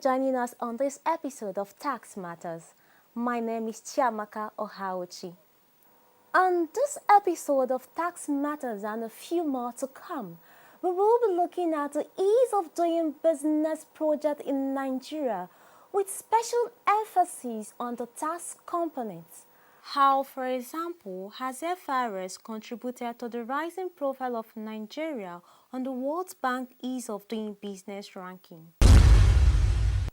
joining us on this episode of Tax Matters. My name is Chiamaka Ohaochi. On this episode of Tax Matters and a few more to come, we will be looking at the ease of doing business project in Nigeria with special emphasis on the tax components. How, for example, has FRS contributed to the rising profile of Nigeria on the World Bank Ease of Doing Business ranking?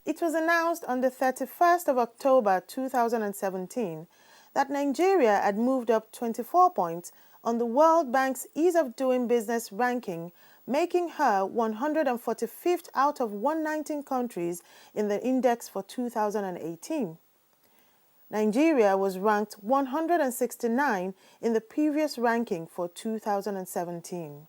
It was announced on the 31st of October 2017 that Nigeria had moved up 24 points on the World Bank's Ease of Doing Business ranking, making her 145th out of 119 countries in the index for 2018. Nigeria was ranked 169 in the previous ranking for 2017.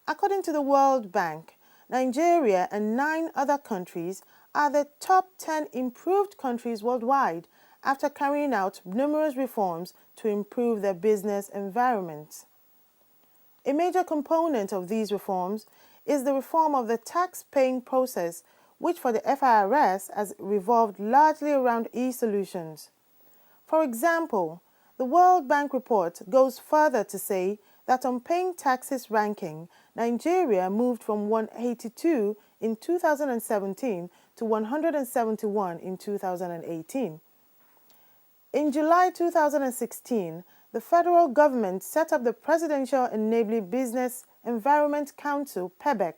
According to the World Bank, Nigeria and 9 other countries are the top 10 improved countries worldwide after carrying out numerous reforms to improve their business environment. A major component of these reforms is the reform of the tax-paying process, which for the FIRS has revolved largely around e-solutions. For example, the World Bank report goes further to say that on paying taxes ranking, Nigeria moved from 182 in 2017 to 171 in 2018. In July 2016, the federal government set up the Presidential Enabling Business Environment Council, PEBEC.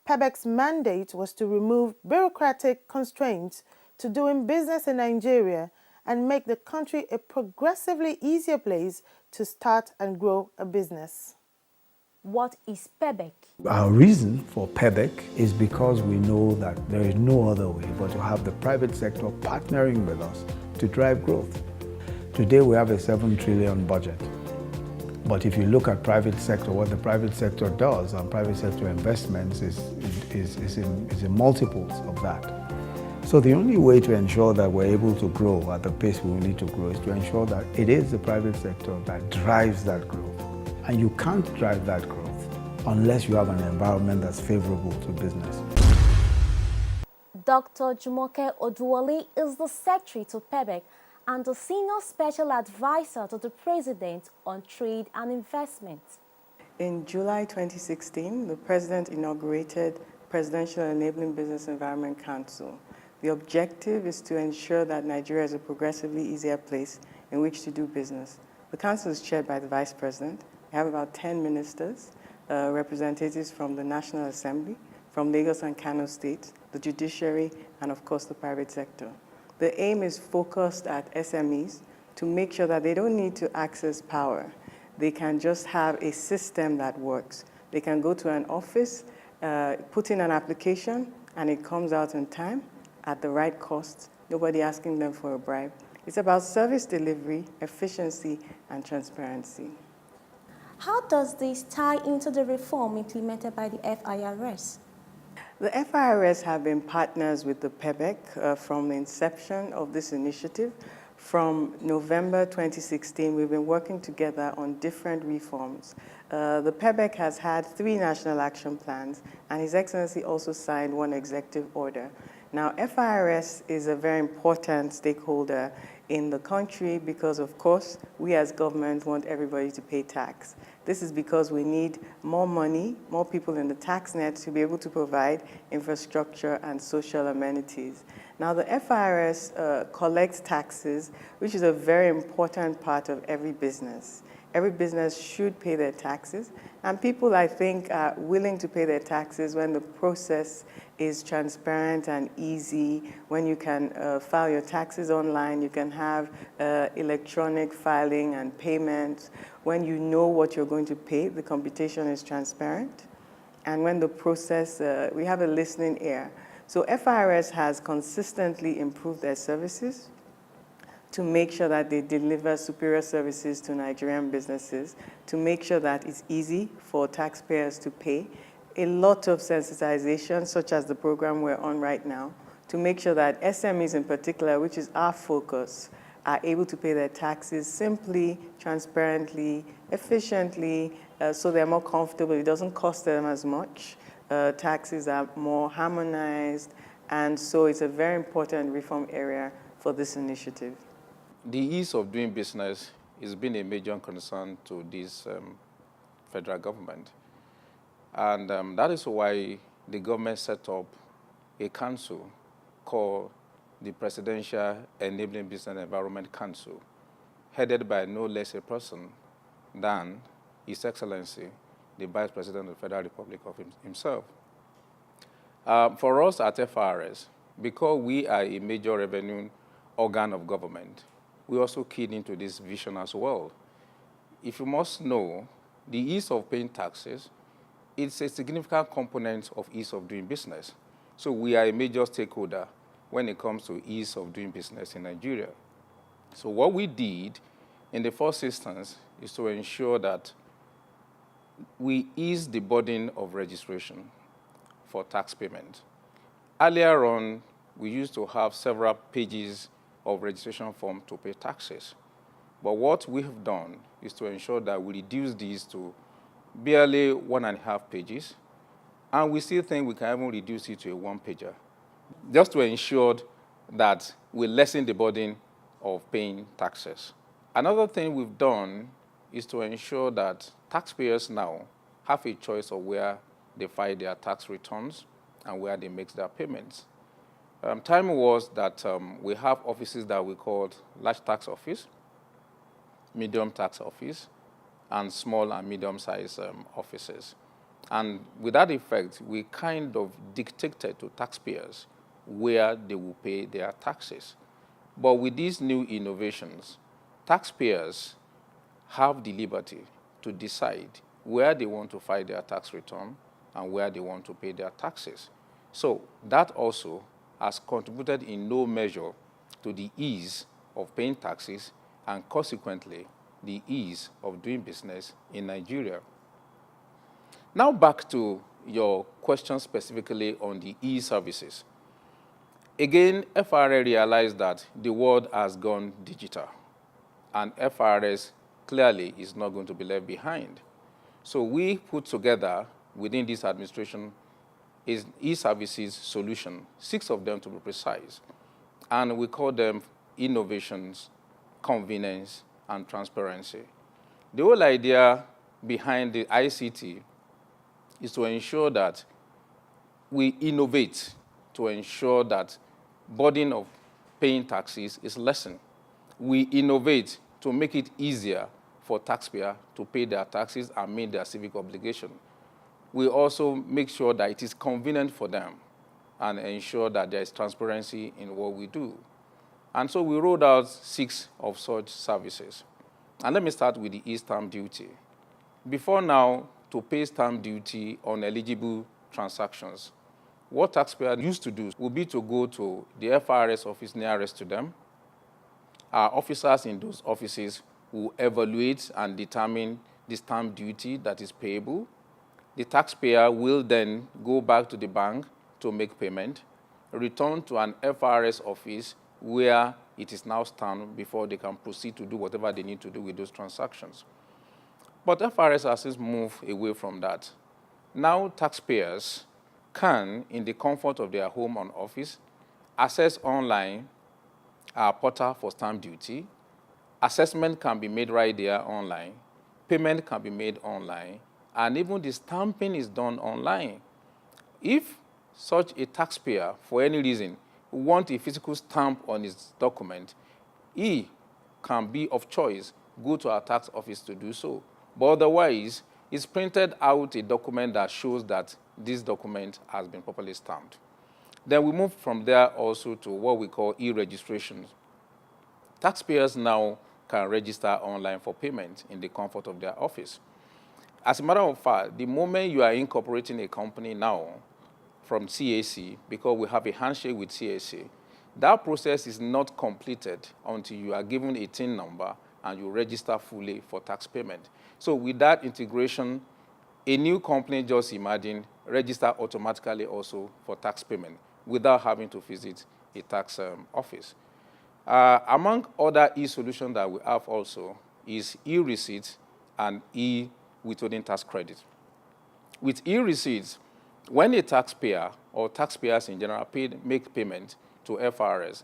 PEBEC's mandate was to remove bureaucratic constraints to doing business in Nigeria and make the country a progressively easier place to start and grow a business. What is PEBEC? Our reason for PEBEC is because we know that there is no other way but to have the private sector partnering with us to drive growth. Today we have a 7 trillion budget. But if you look at private sector, what the private sector does and private sector investments is in multiples of that. So the only way to ensure that we're able to grow at the pace we need to grow is to ensure that it is the private sector that drives that growth. And you can't drive that growth unless you have an environment that's favorable to business. Dr. Jumoke Oduwole is the secretary to PEBEC and the senior special advisor to the president on trade and investment. In July 2016, the president inaugurated Presidential Enabling Business Environment Council. The objective is to ensure that Nigeria is a progressively easier place in which to do business. The council is chaired by the vice president. We have about 10 ministers, representatives from the National Assembly, from Lagos and Kano states, the judiciary, and of course the private sector. The aim is focused at SMEs to make sure that they don't need to access power. They can just have a system that works. They can go to an office, put in an application, and it comes out in time, at the right cost, nobody asking them for a bribe. It's about service delivery, efficiency, and transparency. How does this tie into the reform implemented by the FIRS? The FIRS have been partners with the PEBEC from the inception of this initiative. From November 2016, we've been working together on different reforms. The PEBEC has had 3 national action plans, and His Excellency also signed 1 executive order. Now, FIRS is a very important stakeholder in the country because, of course, we as government want everybody to pay tax. This is because we need more money, more people in the tax net to be able to provide infrastructure and social amenities. Now, the FIRS collects taxes, which is a very important part of every business. Every business should pay their taxes, and people, I think, are willing to pay their taxes when the process is transparent and easy, when you can file your taxes online, you can have electronic filing and payments, when you know what you're going to pay, the computation is transparent, and when the process, we have a listening ear. So FIRS has consistently improved their services to make sure that they deliver superior services to Nigerian businesses, to make sure that it's easy for taxpayers to pay. A lot of sensitization, such as the program we're on right now, to make sure that SMEs in particular, which is our focus, are able to pay their taxes simply, transparently, efficiently, so they're more comfortable. It doesn't cost them as much. taxes are more harmonized, and so it's a very important reform area for this initiative. The ease of doing business has been a major concern to this federal government. And that is why the government set up a council called the Presidential Enabling Business Environment Council, headed by no less a person than His Excellency, the Vice President of the Federal Republic of himself. For us at FRS, because we are a major revenue organ of government, we also keyed into this vision as well. If you must know, the ease of paying taxes is a significant component of ease of doing business. So we are a major stakeholder when it comes to ease of doing business in Nigeria. So what we did in the first instance is to ensure that we ease the burden of registration for tax payment. Earlier on, we used to have several pages of registration form to pay taxes. But what we have done is to ensure that we reduce these to barely 1.5 pages, and we still think we can even reduce it to a 1-pager, just to ensure that we lessen the burden of paying taxes. Another thing we've done is to ensure that taxpayers now have a choice of where they file their tax returns and where they make their payments. Time was that we have offices that we called large tax office, medium tax office, and small and medium-sized offices. And with that effect, we kind of dictated to taxpayers where they will pay their taxes. But with these new innovations, taxpayers have the liberty to decide where they want to file their tax return and where they want to pay their taxes. So that also has contributed in no measure to the ease of paying taxes and consequently the ease of doing business in Nigeria. Now back to your question specifically on the e-services. Again, FRA realized that the world has gone digital, and FRS clearly is not going to be left behind. So we put together within this administration is e-services solution, 6 of them to be precise, and we call them innovations, convenience, and transparency. The whole idea behind the ICT is to ensure that we innovate to ensure that burden of paying taxes is lessened. We innovate to make it easier for taxpayers to pay their taxes and meet their civic obligation. We also make sure that it is convenient for them and ensure that there is transparency in what we do. And so we rolled out 6 of such services. And let me start with the e-stamp duty. Before now, to pay stamp duty on eligible transactions, what taxpayers used to do would be to go to the FRS office nearest to them. Our officers in those offices will evaluate and determine the stamp duty that is payable. The taxpayer will then go back to the bank to make payment, return to an FRS office where it is now stamped before they can proceed to do whatever they need to do with those transactions. But FRS has since moved away from that. Now taxpayers can, in the comfort of their home or office, access online our portal for stamp duty. Assessment can be made right there online. Payment can be made online. And even the stamping is done online. If such a taxpayer, for any reason, wants a physical stamp on his document, he can be of choice, go to our tax office to do so. But otherwise, it's printed out a document that shows that this document has been properly stamped. Then we move from there also to what we call e-registrations. Taxpayers now can register online for payment in the comfort of their office. As a matter of fact, the moment you are incorporating a company now from CAC, because we have a handshake with CAC, that process is not completed until you are given a TIN number and you register fully for tax payment. So with that integration, a new company, just imagine, register automatically also for tax payment without having to visit a tax office. Among other e-solutions that we have also is e-receipts and e-withholding tax credit. With e-receipts, When a taxpayer or taxpayers in general make payment to FRS,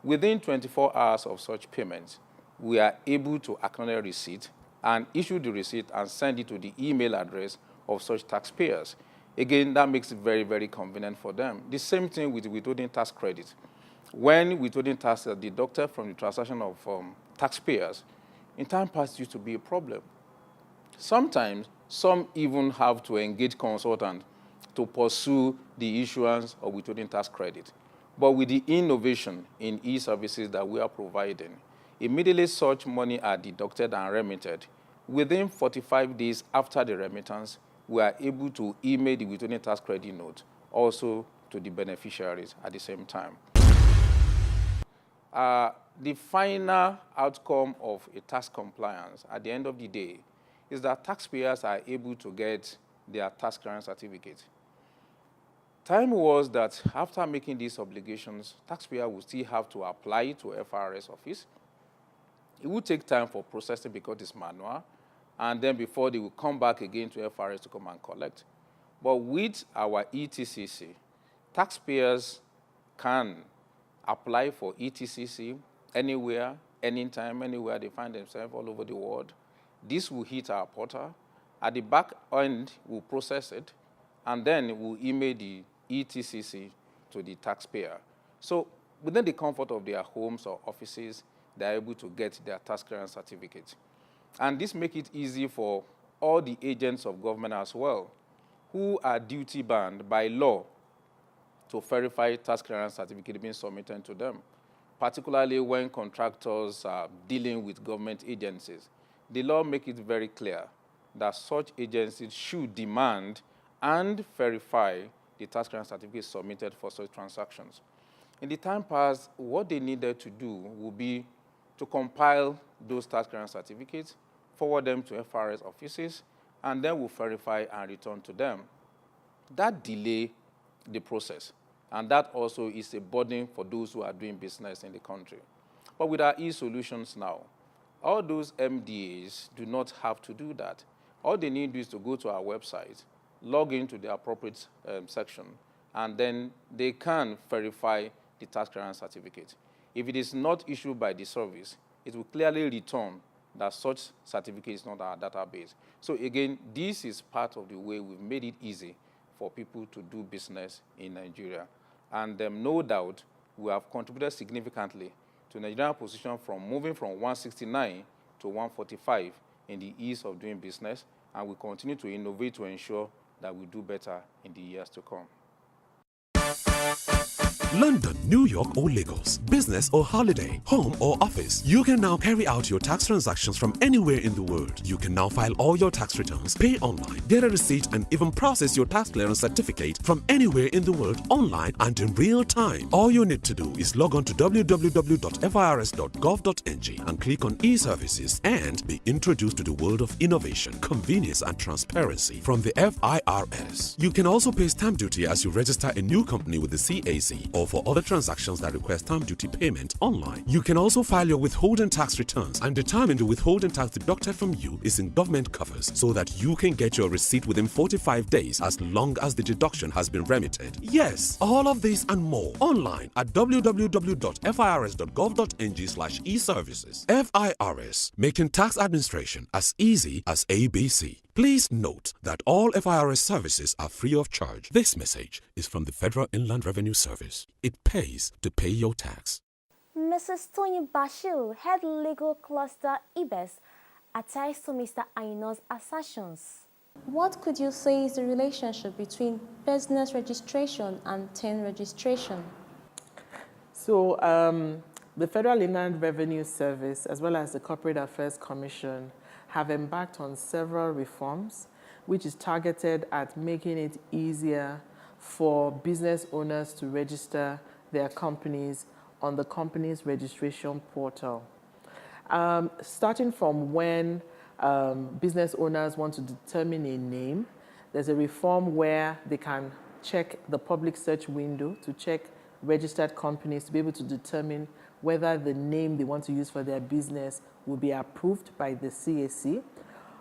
within 24 hours of such payment, we are able to acknowledge receipt and issue the receipt and send it to the email address of such taxpayers. Again, that makes it very, very convenient for them. The same thing with withholding tax credit. When withholding tax are deducted from the transaction of taxpayers, in time past used to be a problem. Sometimes, some even have to engage consultants to pursue the issuance of withholding tax credit. But with the innovation in e-services that we are providing, immediately such money are deducted and remitted. Within 45 days after the remittance, we are able to email the withholding tax credit note also to the beneficiaries at the same time. The final outcome of a tax compliance at the end of the day is that taxpayers are able to get their tax clearance certificate. Time was that after making these obligations, taxpayer would still have to apply to FRS office. It would take time for processing because it's manual, and then before they will come back again to FRS to come and collect. But with our ETCC, taxpayers can apply for ETCC anywhere, anytime, anywhere they find themselves all over the world. This will hit our portal. At the back end, we'll process it, and then we'll email the ETCC to the taxpayer. So within the comfort of their homes or offices, they're able to get their tax clearance certificate. And this makes it easy for all the agents of government as well, who are duty-bound by law to verify tax clearance certificate being submitted to them, particularly when contractors are dealing with government agencies. The law makes it very clear that such agencies should demand and verify the tax clearance certificate submitted for such transactions. In the time past, what they needed to do would be to compile those tax clearance certificates, forward them to FRS offices, and then we'll verify and return to them. That delay the process, and that also is a burden for those who are doing business in the country. But with our e-solutions now, all those MDAs do not have to do that. All they need is to go to our website, log into the appropriate section, and then they can verify the tax clearance certificate. If it is not issued by the service, it will clearly return that such certificate is not our database. So again, this is part of the way we've made it easy for people to do business in Nigeria. And no doubt, we have contributed significantly to Nigeria's position from moving from 169 to 145 in the ease of doing business, and we continue to innovate to ensure that we do better in the years to come. London, New York or Lagos, business or holiday, home or office, you can now carry out your tax transactions from anywhere in the world. You can now file all your tax returns, pay online, get a receipt and even process your tax clearance certificate from anywhere in the world online and in real time. All you need to do is log on to www.firs.gov.ng and click on e-services and be introduced to the world of innovation, convenience and transparency from the FIRS. You can also pay stamp duty as you register a new company with the CAC or for other transactions that require stamp duty payment online. You can also file your withholding tax returns and determine the withholding tax deducted from you is in government covers so that you can get your receipt within 45 days as long as the deduction has been remitted. Yes, all of this and more online at www.firs.gov.ng/e-services. FIRS, making tax administration as easy as ABC. Please note that all FIRS services are free of charge. This message is from the Federal Inland Revenue Service. It pays to pay your tax. Mrs. Tony Bashir, Head Legal Cluster IBES, attests to Mr. Aino's assertions. What could you say is the relationship between business registration and TIN registration? So the Federal Inland Revenue Service, as well as the Corporate Affairs Commission, have embarked on several reforms, which is targeted at making it easier for business owners to register their companies on the company's registration portal. Starting from when business owners want to determine a name, there's a reform where they can check the public search window to check registered companies to be able to determine whether the name they want to use for their business will be approved by the CAC,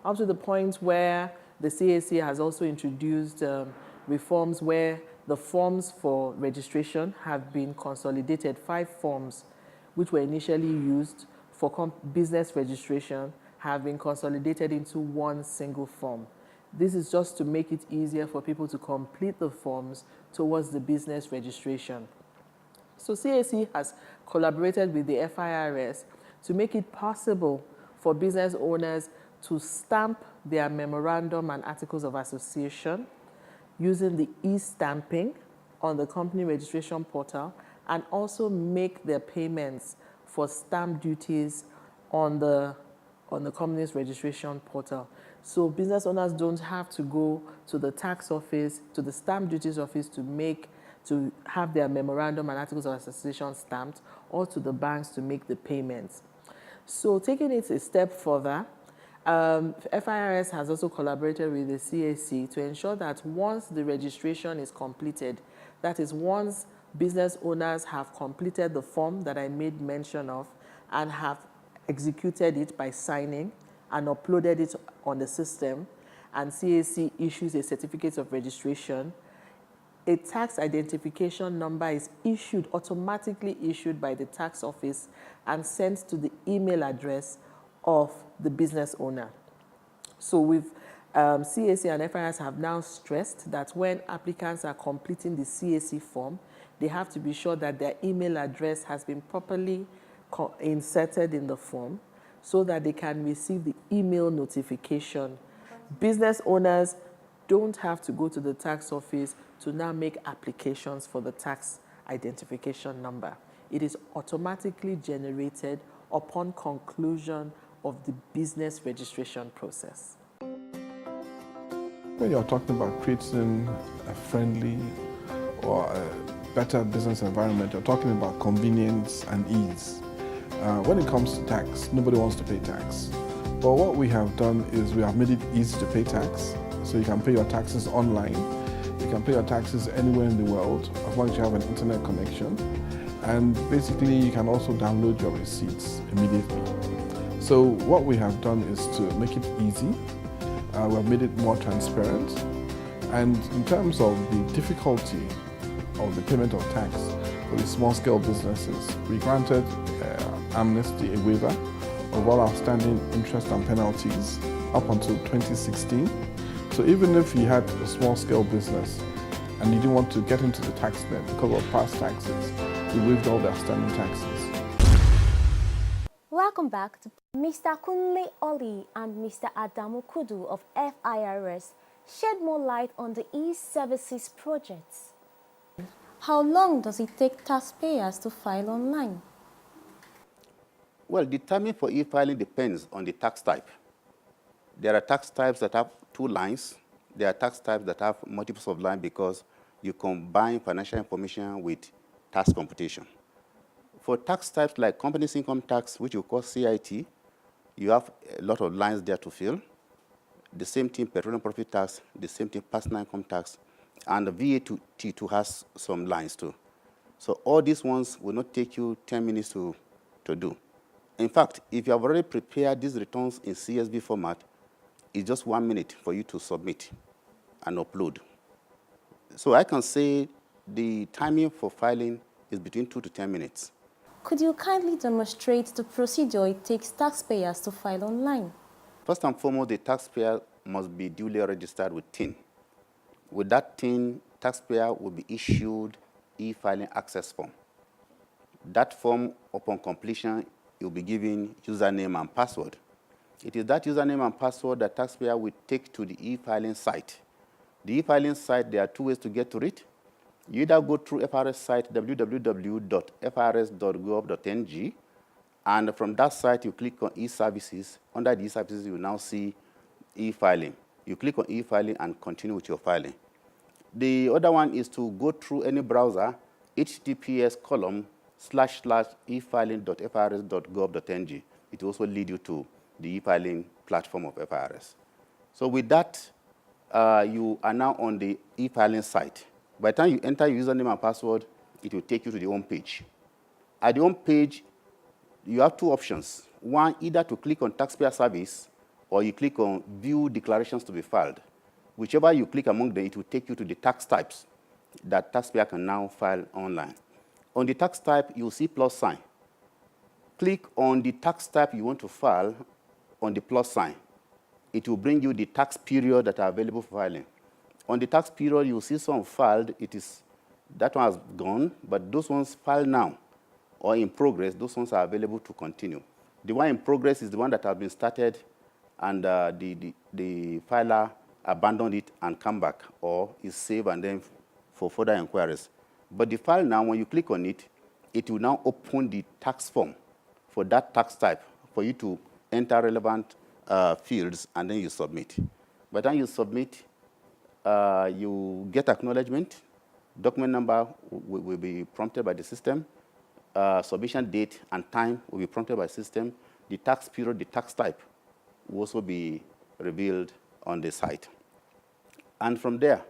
up to the point where the CAC has also introduced reforms where the forms for registration have been consolidated. 5 forms which were initially used for business registration have been consolidated into one single form. This is just to make it easier for people to complete the forms towards the business registration. So CAC has collaborated with the FIRS to make it possible for business owners to stamp their memorandum and articles of association using the e-stamping on the company registration portal, and also make their payments for stamp duties on the company's registration portal. So business owners don't have to go to the tax office, to the stamp duties office to have their memorandum and articles of association stamped, or to the banks to make the payments. So taking it a step further, FIRS has also collaborated with the CAC to ensure that once the registration is completed, that is, once business owners have completed the form that I made mention of and have executed it by signing and uploaded it on the system, and CAC issues a certificate of registration, a tax identification number is automatically issued by the tax office and sent to the email address of the business owner. So CAC and FIRS have now stressed that when applicants are completing the CAC form, they have to be sure that their email address has been properly inserted in the form so that they can receive the email notification. Business owners don't have to go to the tax office to now make applications for the tax identification number. It is automatically generated upon conclusion of the business registration process. When you're talking about creating a friendly or a better business environment, you're talking about convenience and ease. When it comes to tax, nobody wants to pay tax. But what we have done is we have made it easy to pay tax. So you can pay your taxes online. You can pay your taxes anywhere in the world as long as you have an internet connection. And basically, you can also download your receipts immediately. So what we have done is to make it easy. We have made it more transparent. And in terms of the difficulty of the payment of tax for the small-scale businesses, we granted amnesty, a waiver of all outstanding interest and penalties up until 2016. So even if you had a small-scale business and you didn't want to get into the tax net because of past taxes, we waived all the outstanding taxes. Welcome back to Mr. Kunle Oli and Mr. Adamu Kudu of FIRS shed more light on the e-services projects. How long does it take taxpayers to file online? Well, the timing for e-filing depends on the tax type. There are tax types that have 2 lines. There are tax types that have multiples of lines because you combine financial information with tax computation. For tax types like companies income tax, which you call CIT, you have a lot of lines there to fill. The same thing, petroleum profit tax, the same thing, personal income tax, and the VAT too has some lines too. So all these ones will not take you 10 minutes to do. In fact, if you have already prepared these returns in CSV format, it's just 1 minute for you to submit and upload. So I can say the timing for filing is between 2 to 10 minutes. Could you kindly demonstrate the procedure it takes taxpayers to file online? First and foremost, the taxpayer must be duly registered with TIN. With that TIN, taxpayer will be issued e-filing access form. That form, upon completion, you'll be given username and password. It is that username and password that taxpayer will take to the e-filing site. The e-filing site, there are 2 ways to get to it. You either go through FRS site www.frs.gov.ng, and from that site you click on e-services. Under the e-services you will now see e-filing. You click on e-filing and continue with your filing. The other one is to go through any browser, https://efiling.frs.gov.ng. It will also lead you to the e-filing platform of FIRS. So with that, you are now on the e-filing site. By the time you enter your username and password, it will take you to the home page. At the home page, you have 2 options. One, either to click on taxpayer service, or you click on view declarations to be filed. Whichever you click among them, it will take you to the tax types that taxpayer can now file online. On the tax type, you'll see plus sign. Click on the tax type you want to file on the plus sign. It will bring you the tax period that are available for filing. On the tax period, you'll see some filed. That one has gone, but those ones filed now or in progress, those ones are available to continue. The one in progress is the one that has been started and the filer abandoned it and come back, or is saved and then for further inquiries. But the file now, when you click on it, it will now open the tax form for that tax type for you to enter relevant fields, and then you submit. By the time you submit, you get acknowledgement. Document number will be prompted by the system. Submission date and time will be prompted by the system. The tax period, the tax type will also be revealed on the site. And from there,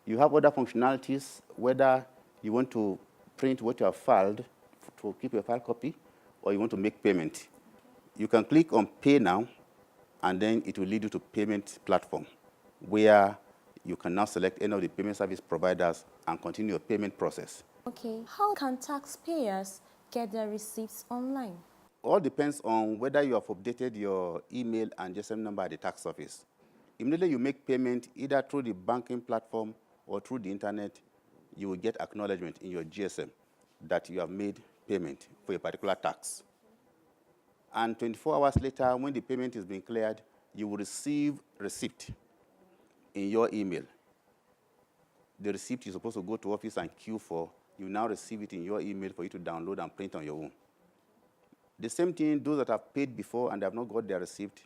you have other functionalities, whether you want to print what you have filed to keep your file copy, or you want to make payment. You can click on Pay Now, and then it will lead you to payment platform, where you can now select any of the payment service providers and continue your payment process. Okay, how can taxpayers get their receipts online? All depends on whether you have updated your email and GSM number at the tax office. Immediately you make payment, either through the banking platform or through the internet, you will get acknowledgement in your GSM that you have made payment for a particular tax. And 24 hours later, when the payment is being cleared, you will receive receipt in your email. The receipt you're supposed to go to office and queue for, you now receive it in your email for you to download and print on your own. The same thing, those that have paid before and have not got their receipt,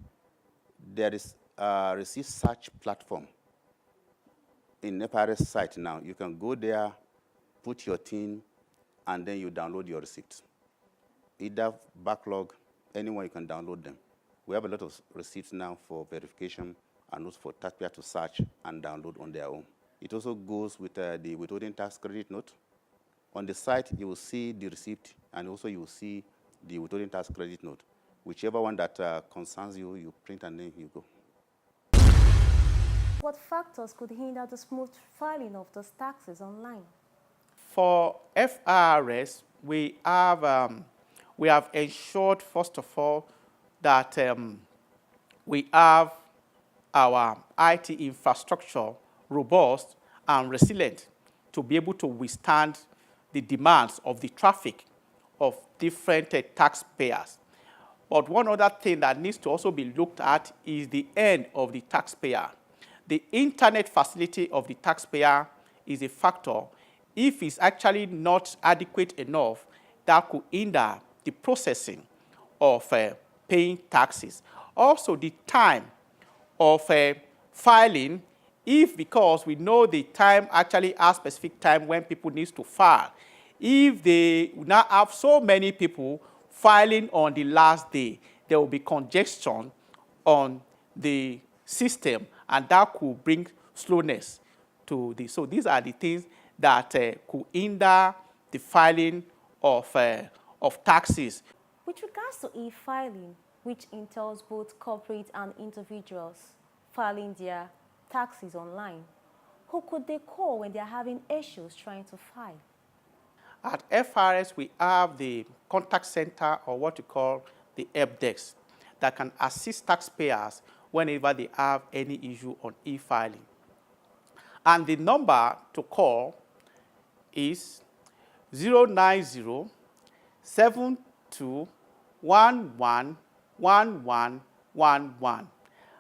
there is a receipt search platform in FRS site now. You can go there, put your TIN, and then you download your receipts. Either backlog, anyone you can download them. We have a lot of receipts now for verification and also for taxpayer to search and download on their own. It also goes with the withholding tax credit note. On the site, you will see the receipt, and also you will see the withholding tax credit note. Whichever one that concerns you, you print and then you go. What factors could hinder the smooth filing of those taxes online? For FRS, we have ensured, first of all, that we have our IT infrastructure robust and resilient to be able to withstand the demands of the traffic of different taxpayers. But one other thing that needs to also be looked at is the end of the taxpayer. The internet facility of the taxpayer is a factor. If it's actually not adequate enough, that could hinder the processing of paying taxes. Also, the time of filing, if because we know the time actually has specific time when people need to file, if they now have so many people filing on the last day, there will be congestion on the system, and that could bring slowness to this. So these are the things that could hinder the filing of taxes. With regards to e-filing, which entails both corporate and individuals filing their taxes online, who could they call when they're having issues trying to file? At FRS, we have the contact center, or what we call the help desk, that can assist taxpayers whenever they have any issue on e-filing. And the number to call is 090-7211-1111.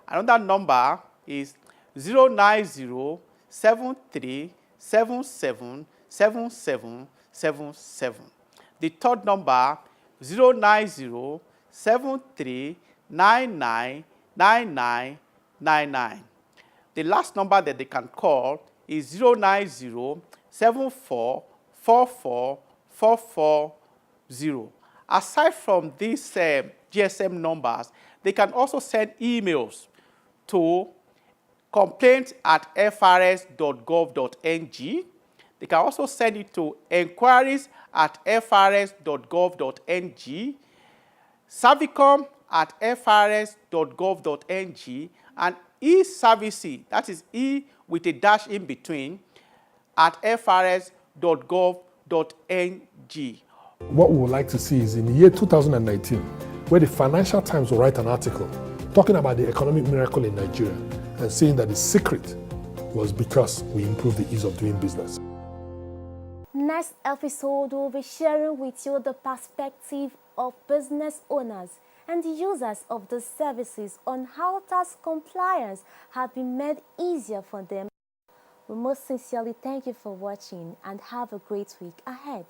Another number is 090-7377-7777. The third number, 090-7399-9999. The last number that they can call is 090-7444-440. Aside from these GSM numbers, they can also send emails to complaints@frs.gov.ng. They can also send it to enquiries@frs.gov.ng, servicom@frs.gov.ng, and e-services, that is E with a dash in between, at frs.gov.ng. What we would like to see is in the year 2019, where the Financial Times will write an article talking about the economic miracle in Nigeria and saying that the secret was because we improved the ease of doing business. Next episode, we'll be sharing with you the perspective of business owners and users of the services on how tax compliance have been made easier for them. We most sincerely thank you for watching and have a great week ahead.